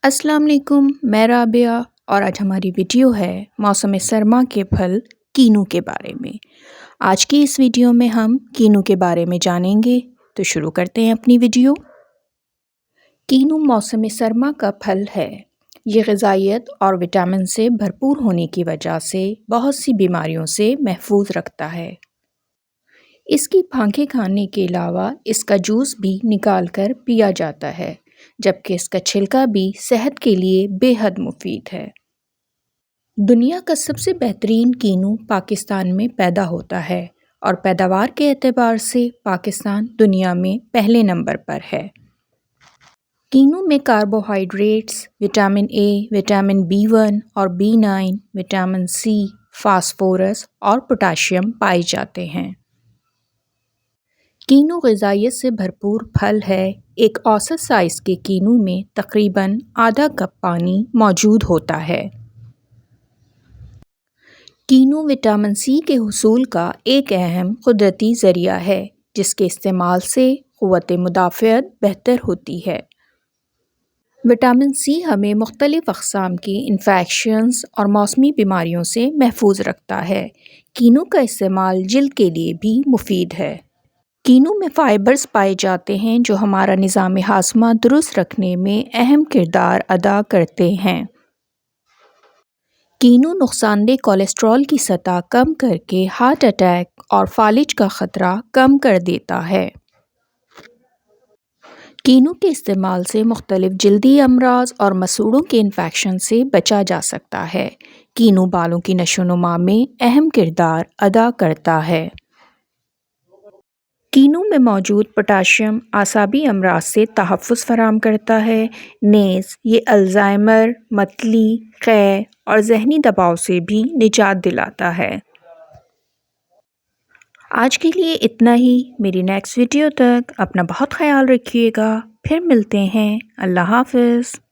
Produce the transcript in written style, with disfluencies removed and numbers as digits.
السلام علیکم، میں رابعہ اور آج ہماری ویڈیو ہے موسم سرما کے پھل کینو کے بارے میں۔ آج کی اس ویڈیو میں ہم کینو کے بارے میں جانیں گے، تو شروع کرتے ہیں اپنی ویڈیو۔ کینو موسم سرما کا پھل ہے۔ یہ غذائیت اور وٹامن سے بھرپور ہونے کی وجہ سے بہت سی بیماریوں سے محفوظ رکھتا ہے۔ اس کی پھانکیں کھانے کے علاوہ اس کا جوس بھی نکال کر پیا جاتا ہے، جبکہ اس کا چھلکا بھی صحت کے لیے بے حد مفید ہے۔ دنیا کا سب سے بہترین کینو پاکستان میں پیدا ہوتا ہے اور پیداوار کے اعتبار سے پاکستان دنیا میں پہلے نمبر پر ہے۔ کینو میں carbohydrates, vitamin A, vitamin B1 اور B9، وٹامن سی، فاسفورس اور پوٹاشیم پائے جاتے ہیں۔ کینو غذائیت سے بھرپور پھل ہے۔ ایک اوسط سائز کے کینو میں تقریباً آدھا کپ پانی موجود ہوتا ہے۔ کینو وٹامن سی کے حصول کا ایک اہم قدرتی ذریعہ ہے، جس کے استعمال سے قوت مدافعت بہتر ہوتی ہے۔ وٹامن سی ہمیں مختلف اقسام کی انفیکشنز اور موسمی بیماریوں سے محفوظ رکھتا ہے۔ کینو کا استعمال جلد کے لیے بھی مفید ہے۔ کینو میں فائبرز پائے جاتے ہیں جو ہمارا نظام ہاضمہ درست رکھنے میں اہم کردار ادا کرتے ہیں۔ کینو نقصان دہ کولیسٹرول کی سطح کم کر کے ہارٹ اٹیک اور فالج کا خطرہ کم کر دیتا ہے۔ کینو کے استعمال سے مختلف جلدی امراض اور مسوڑھوں کے انفیکشن سے بچا جا سکتا ہے۔ کینو بالوں کی نشو و نما میں اہم کردار ادا کرتا ہے۔ کینو میں موجود پوٹاشیم اعصابی امراض سے تحفظ فراہم کرتا ہے، نیز یہ الزائمر، متلی، قے اور ذہنی دباؤ سے بھی نجات دلاتا ہے۔ آج کے لیے اتنا ہی۔ میری نیکسٹ ویڈیو تک اپنا بہت خیال رکھیے گا۔ پھر ملتے ہیں۔ اللہ حافظ۔